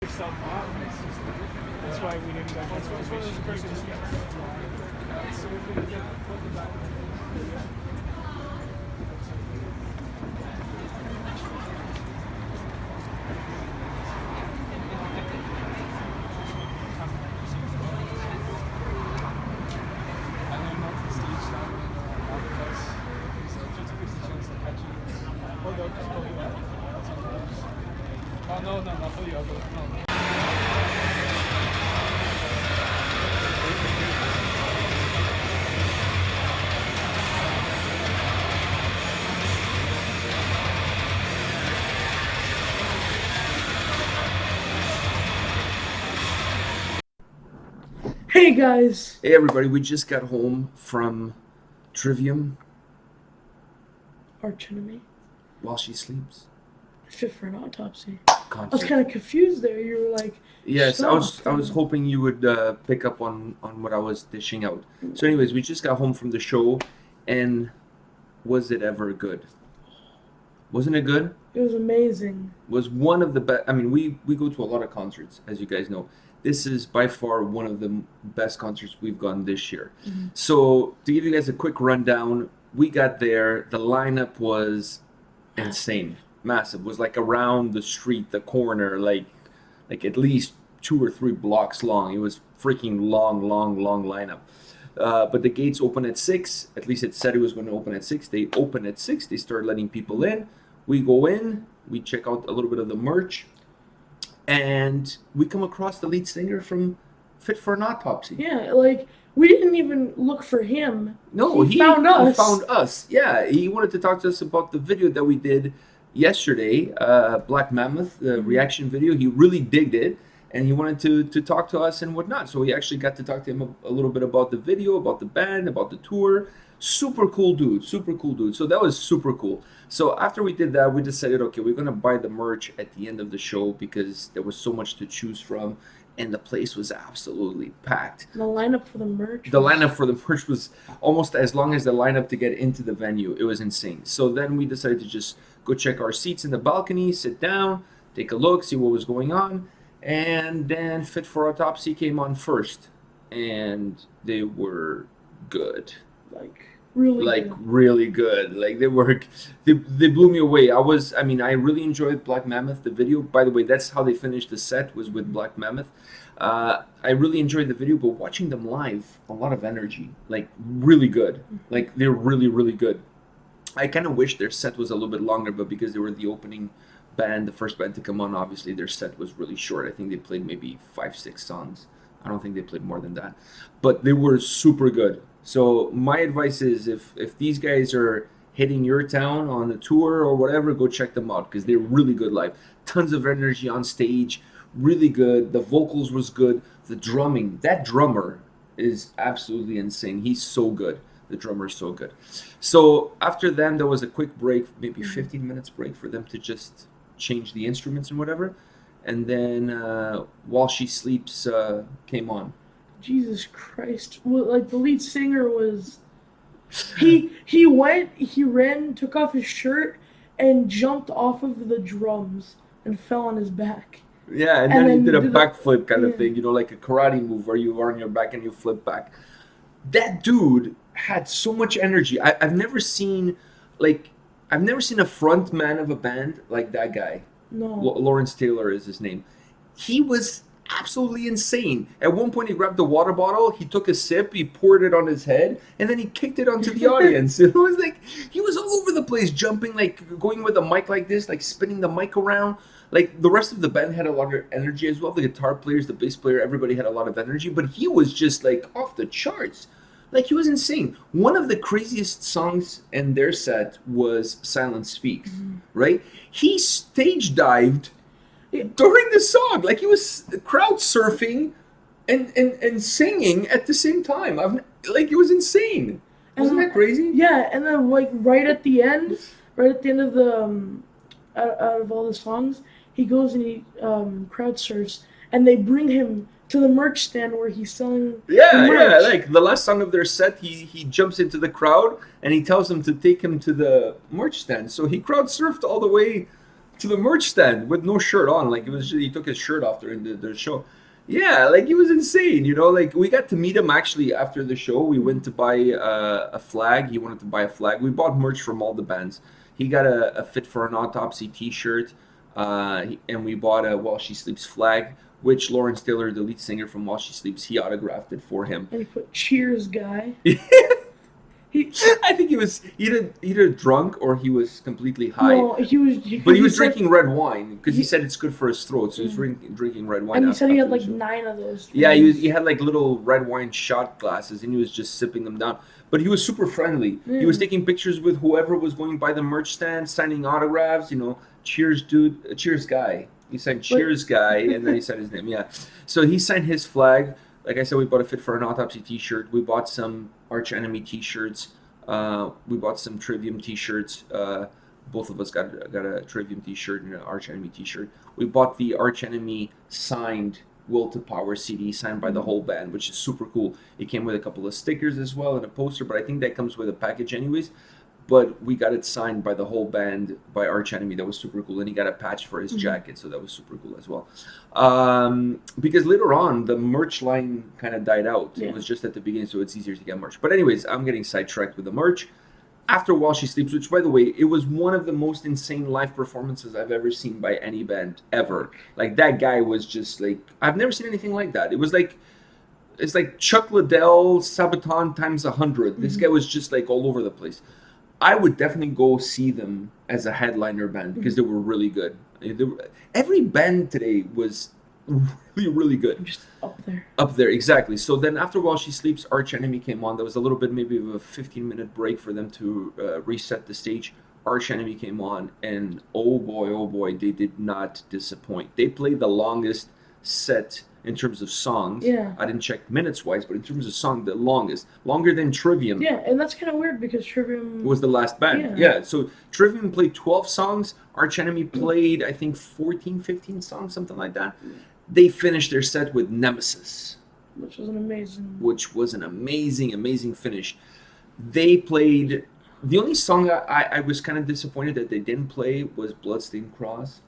yourself off. That's why we didn't go. That's one of those questions. So if we can get the back. Oh, no, not for the other. No. Hey guys! Hey everybody, we just got home from Trivium Arch enemy. while she sleeps. Fit for an autopsy. Concert. I was kind of confused there. You were like, yes, I was hoping you would pick up on what I was dishing out. So anyways, we just got home from the show, and was it ever good? Wasn't it good? It was amazing. Was one of the best. I mean, we go to a lot of concerts, as you guys know. This is by far one of the best concerts we've gone this year. Mm-hmm. So to give you guys a quick rundown, we got there. The lineup was insane, massive. It was like around the street, the corner, like at least 2 or 3 blocks long. It was freaking long lineup. But the gates open at 6. At least it said it was going to open at 6. They open at 6. They start letting people in. We go in. We check out a little bit of the merch. And we come across the lead singer from Fit for an Autopsy. Yeah, like, we didn't even look for him. No, he found us. He found us. Yeah, he wanted to talk to us about the video that we did yesterday, Black Mammoth, the reaction video. He really digged it, and he wanted to talk to us and whatnot. So we actually got to talk to him a little bit about the video, about the band, about the tour. Super cool dude. So that was super cool. So after we did that, we decided, okay, we're going to buy the merch at the end of the show because there was so much to choose from, and the place was absolutely packed. The lineup for the merch? The lineup for the merch was almost as long as the lineup to get into the venue. It was insane. So then we decided to just go check our seats in the balcony, sit down, take a look, see what was going on, and then Fit for Autopsy came on first, and they were good. Really good. Like they blew me away. I really enjoyed Black Mammoth, the video. By the way, that's how they finished the set, was with Black Mammoth. I really enjoyed the video, but watching them live, a lot of energy. Like, really good. Like, they're really good. I kind of wish their set was a little bit longer, but because they were the opening band, the first band to come on, obviously their set was really short. I think they played maybe 5-6 songs. I don't think they played more than that. But they were super good. So my advice is, if these guys are hitting your town on a tour or whatever, go check them out because they're really good live. Tons of energy on stage, really good. The vocals was good. The drumming, that drummer is absolutely insane. He's so good. The drummer's so good. So after them, there was a quick break, maybe 15 minutes break for them to just change the instruments and whatever. And then While She Sleeps came on. Jesus Christ. Well, like, the lead singer was... He ran, took off his shirt, and jumped off of the drums and fell on his back. Yeah, and then he did a backflip kind of thing, like a karate move where you are on your back and you flip back. That dude had so much energy. I've never seen a front man of a band like that guy. No. Lawrence Taylor is his name. He was absolutely insane. At one point, he grabbed the water bottle, he took a sip, he poured it on his head, and then he kicked it onto the audience. It was like, he was all over the place, jumping, like going with a mic like this, like spinning the mic around. Like, the rest of the band had a lot of energy as well. The guitar players, the bass player, everybody had a lot of energy, but he was just like off the charts. Like, he was insane. One of the craziest songs in their set was Silence Speaks, right? He stage dived during the song. Like, he was crowd surfing and singing at the same time. It was insane. Wasn't that crazy? Yeah, and then, like, right at the end of the, out of all the songs, he goes and he crowd surfs, and they bring him to the merch stand where he's selling merch. Like the last song of their set, he jumps into the crowd and he tells them to take him to the merch stand. So he crowd surfed all the way to the merch stand with no shirt on. Like, it was just, he took his shirt off during the show. Yeah, like, it was insane, you know. Like, we got to meet him actually after the show. We went to buy a flag. He wanted to buy a flag. We bought merch from all the bands. He got a Fit for an Autopsy t-shirt, and we bought a While She Sleeps flag, which Lawrence Taylor, the lead singer from While She Sleeps, he autographed it for him. And he put "Cheers, guy." I think he was either drunk or he was completely high. No, he was. But he was drinking red wine because he said it's good for his throat, so he was drinking red wine. And he said he had after like the show. 9 of those. Yeah, he had like little red wine shot glasses, and he was just sipping them down. But he was super friendly. He was taking pictures with whoever was going by the merch stand, signing autographs. You know, cheers, dude, cheers, guy. He signed cheers, guy, and then he said his name. Yeah, so he signed his flag. Like I said, we bought a Fit for an Autopsy t-shirt. We bought some Arch Enemy t-shirts. We bought some Trivium t-shirts. Both of us got a Trivium t-shirt and an Arch Enemy t-shirt. We bought the Arch Enemy signed Will to Power CD signed by the whole band, which is super cool. It came with a couple of stickers as well and a poster, but I think that comes with a package anyways. But we got it signed by the whole band by Arch Enemy. That was super cool. And he got a patch for his jacket, so that was super cool as well. Because later on, the merch line kind of died out. Yeah. It was just at the beginning, so it's easier to get merch. But anyways, I'm getting sidetracked with the merch. After While She Sleeps, which, by the way, it was one of the most insane live performances I've ever seen by any band, ever. Like, that guy was just, like... I've never seen anything like that. It was like... It's like Chuck Liddell, Sabaton times 100. This guy was just, like, all over the place. I would definitely go see them as a headliner band because they were really good. Every band today was really, really good. Just up there. Up there, exactly. So then after While She Sleeps, Arch Enemy came on. There was a little bit, maybe of a 15-minute break for them to reset the stage. Arch Enemy came on, and oh boy, they did not disappoint. They played the longest set in terms of songs. Yeah. I didn't check minutes-wise, but in terms of song, the longest. Longer than Trivium. Yeah, and that's kind of weird because Trivium Was the last band. Yeah, so Trivium played 12 songs. Arch Enemy played, I think, 14, 15 songs, something like that. They finished their set with Nemesis, which was an amazing finish. They played... The only song I was kind of disappointed that they didn't play was Bloodstained Cross.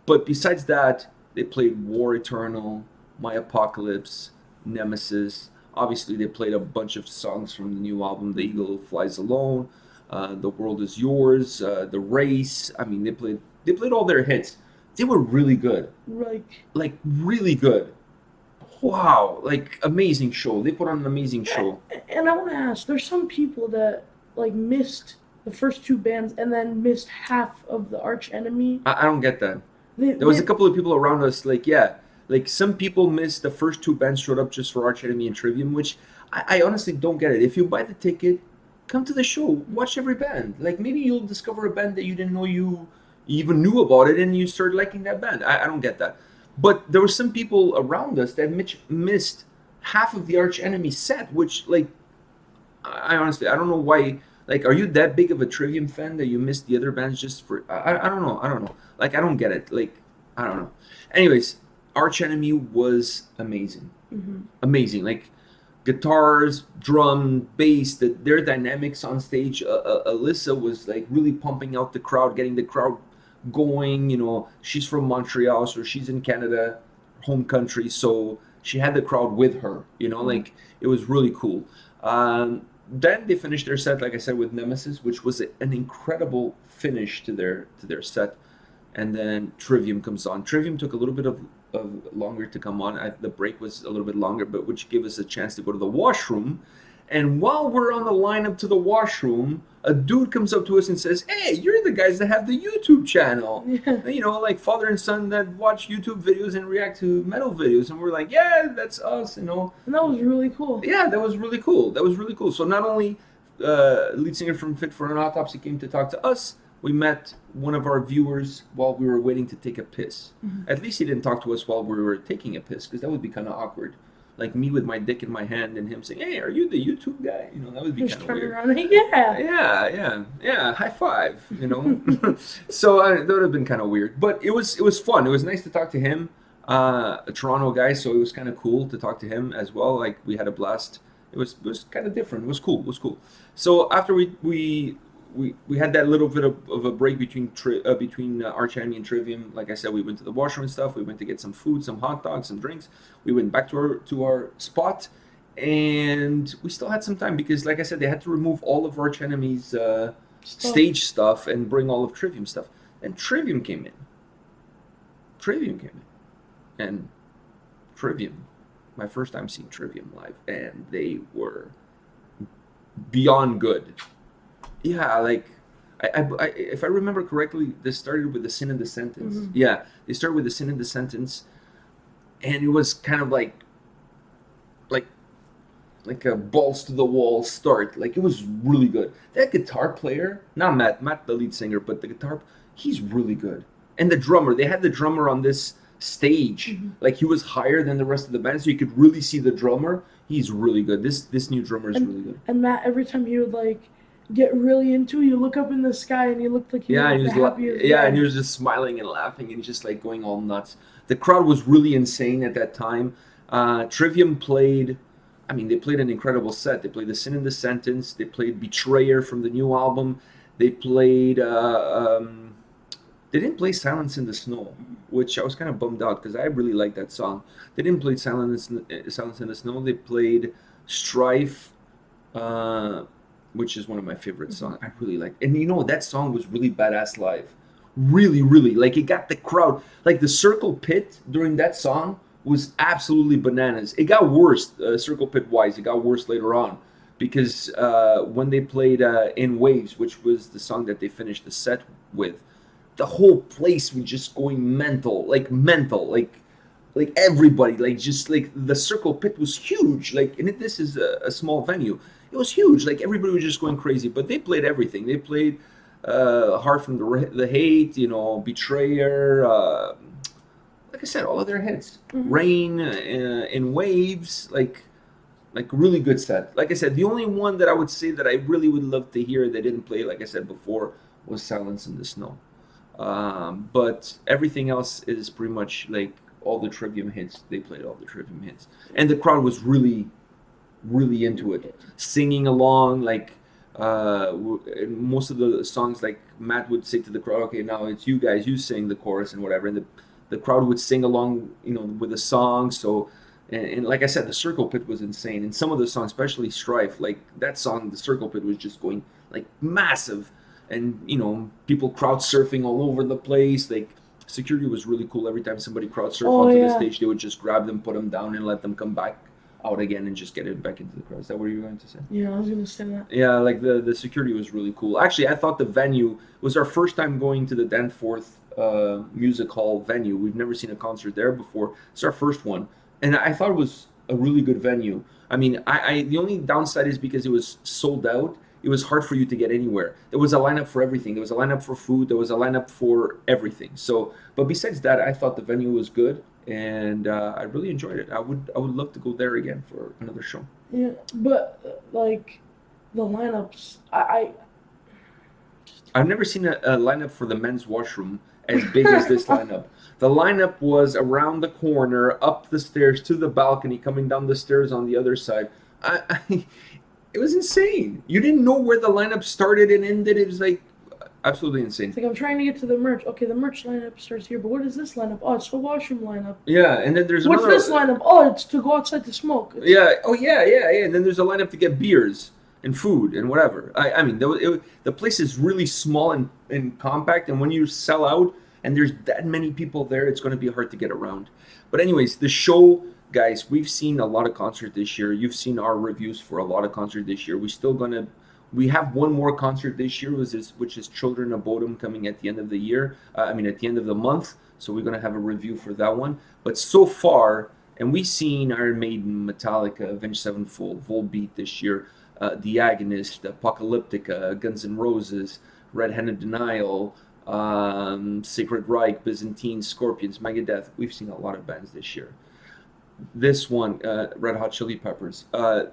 But besides that, they played War Eternal, My Apocalypse, Nemesis. Obviously, they played a bunch of songs from the new album, The Eagle Flies Alone, The World Is Yours, The Race. I mean, they played all their hits. They were really good. Like really good. Wow, like amazing show. They put on an amazing show. And I want to ask, there's some people that like missed the first 2 bands and then missed half of the Arch Enemy. I don't get that. There was a couple of people around us, like, yeah. Like, some people missed the first 2 bands showed up just for Arch Enemy and Trivium, which I honestly don't get it. If you buy the ticket, come to the show. Watch every band. Like, maybe you'll discover a band that you didn't know you even knew about it, and you start liking that band. I don't get that. But there were some people around us that missed half of the Arch Enemy set, which, like, I honestly, I don't know why. Like, are you that big of a Trivium fan that you missed the other bands just for... I don't know. Like, I don't get it. Like, I don't know. Anyways... Arch Enemy was amazing. Amazing. Like, guitars, drum, bass, their dynamics on stage. Alyssa was, like, really pumping out the crowd, getting the crowd going. You know, she's from Montreal, so she's in Canada, home country, so she had the crowd with her. You know, like, it was really cool. Then they finished their set, like I said, with Nemesis, which was an incredible finish to their set. And then Trivium comes on. Trivium took a little bit of longer to come on. The break was a little bit longer, but which gave us a chance to go to the washroom. And while we're on the line up to the washroom, a dude comes up to us and says, "Hey, you're the guys that have the YouTube channel." Yeah. You know, like father and son that watch YouTube videos and react to metal videos. And we're like, yeah, that's us, you know. And that was really cool. Yeah, that was really cool. So not only lead singer from Fit for an Autopsy came to talk to us, we met one of our viewers while we were waiting to take a piss. At least he didn't talk to us while we were taking a piss, because that would be kind of awkward. Like me with my dick in my hand and him saying, "Hey, are you the YouTube guy?" You know, that would be kind of weird. Around, Yeah, high five, you know. So that would have been kind of weird, but it was fun. It was nice to talk to him, a Toronto guy, so it was kind of cool to talk to him as well. Like, we had a blast. It was kind of different. It was cool. So after we we had that little bit of a break between Arch Enemy and Trivium. Like I said, we went to the washroom and stuff. We went to get some food, some hot dogs, some drinks. We went back to our spot, and we still had some time because, like I said, they had to remove all of Arch Enemy's stage stuff and bring all of Trivium stuff. And Trivium came in. And Trivium, my first time seeing Trivium live, and they were beyond good. Yeah, like I if I remember correctly, this started with the Sin and the Sentence. Mm-hmm. Yeah, they started with the Sin and the Sentence, and it was kind of like a balls to the wall start. Like, it was really good. That guitar player, not Matt the lead singer, but the guitar, he's really good. And the drummer, they had the drummer on this stage, like he was higher than the rest of the band, so you could really see the drummer. He's really good. This new drummer is really good. And Matt, every time he would like get really into it, you look up in the sky and he looked like he was the happiest guy. And he was just smiling and laughing and just like going all nuts. The crowd was really insane at that time. Trivium played. I mean, they played an incredible set. They played The Sin and the Sentence. They played Betrayer from the new album. They played. They didn't play Silence in the Snow, which I was kind of bummed out because I really liked that song. They didn't play Silence in the Snow. They played Strife, which is one of my favorite songs. I really like. And you know, that song was really badass live. Really, really. Like, it got the crowd. Like, the Circle Pit during that song was absolutely bananas. It got worse, Circle Pit wise. It got worse later on because when they played In Waves, which was the song that they finished the set with, the whole place was just going mental, like everybody, like just like the Circle Pit was huge, like, and this is a small venue. It was huge, like everybody was just going crazy. But they played everything. They played Heart from the Hate, you know, Betrayer. Like I said, all of their hits, Rain, In Waves, like really good set. Like I said, the only one that I would say that I really would love to hear they didn't play, like I said before, was Silence in the Snow. But everything else is pretty much like all the Trivium hits. They played all the Trivium hits, and the crowd was really, really into it, singing along. Like most of the songs, like Matt would say to the crowd, "Okay, now it's you guys. You sing the chorus and whatever." And the crowd would sing along, you know, with the song. So, and like I said, the Circle Pit was insane. And some of the songs, especially Strife, like that song, the Circle Pit was just going like massive. And, you know, people crowd surfing all over the place. Like, security was really cool. Every time somebody crowd surfed onto the stage, they would just grab them, put them down, and let them come back out again and just get it back into the crowd. Is that what you were going to say? Yeah, I was going to say that. Yeah, like the security was really cool. Actually, I thought the venue was our first time going to the Danforth Music Hall venue. We've never seen a concert there before. It's our first one. And I thought it was a really good venue. I mean, the only downside is because it was sold out. It was hard for you to get anywhere. There was a lineup for everything. There was a lineup for food. There was a lineup for everything. So, but besides that, I thought the venue was good, and I really enjoyed it. I would love to go there again for another show. Yeah, but like the lineups, I've never seen a lineup for the men's washroom as big as this lineup. The lineup was around the corner, up the stairs to the balcony, coming down the stairs on the other side. It was insane. You didn't know where the lineup started and ended. It was like absolutely insane. It's like I'm trying to get to the merch. Okay, the merch lineup starts here, but what is this lineup? Oh, it's the washroom lineup. Yeah, and then there's What's another. this lineup? Oh, it's to go outside to smoke. Yeah. Oh, yeah. And then there's a lineup to get beers and food and whatever. I mean, the place is really small and compact, and when you sell out and there's that many people there, it's going to be hard to get around. But anyways, the show. Guys, we've seen a lot of concert this year. You've seen our reviews for a lot of concert this year. We have one more concert this year, which is Children of Bodom, coming at the end of the year. At the end of the month. So we're gonna have a review for that one. But so far, and we've seen Iron Maiden, Metallica, Avenged Sevenfold, Volbeat this year, The Agonist, Apocalyptica, Guns N' Roses, Red Handed Denial, Sacred Reich, Byzantine, Scorpions, Megadeth. We've seen a lot of bands this year. This one, Red Hot Chili Peppers,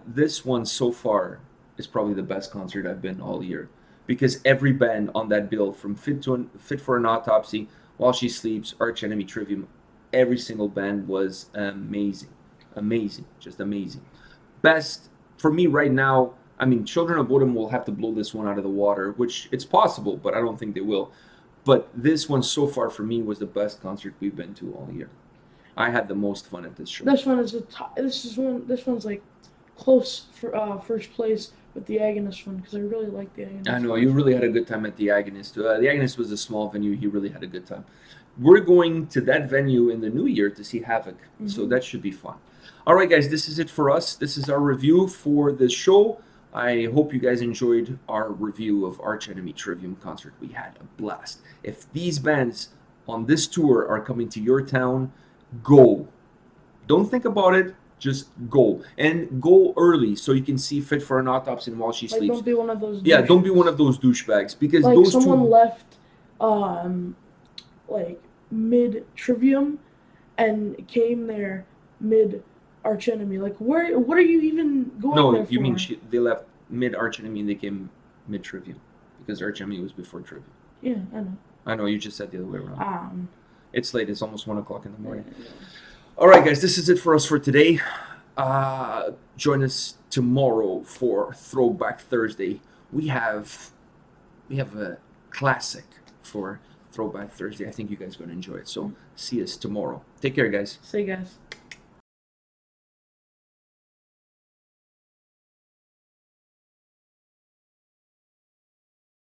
this one so far is probably the best concert I've been all year, because every band on that bill, from Fit for an Autopsy, While She Sleeps, Arch Enemy, Trivium, every single band was amazing, just amazing. Best for me right now, I mean, Children of Bodom will have to blow this one out of the water, which it's possible, but I don't think they will. But this one so far for me was the best concert we've been to all year. I had the most fun at this show. This one is This one's like close for first place with the Agonist one because I really like the Agonist. I know you really had a good time at the Agonist. The Agonist was a small venue. He really had a good time. We're going to that venue in the new year to see Havoc, so that should be fun. All right, guys, this is it for us. This is our review for the show. I hope you guys enjoyed our review of Arch Enemy Trivium concert. We had a blast. If these bands on this tour are coming to your town, go. Don't think about it. Just go. And go early so you can see Fit for an Autopsy while she Like, sleeps. don't be one of those. Yeah, don't be one of those douchebags because Like those someone two. left, like mid Trivium, and came there mid Arch Enemy. Like, where? What are you even going there No, for? you mean they left mid Arch Enemy and they came mid Trivium because Arch Enemy was before Trivium. Yeah, I know. I know you just said the other way around. It's late. It's almost 1 o'clock in the morning. Yeah. All right, guys, this is it for us for today. Join us tomorrow for Throwback Thursday. We have a classic for Throwback Thursday. I think you guys are going to enjoy it. So see us tomorrow. Take care, guys. Say, guys.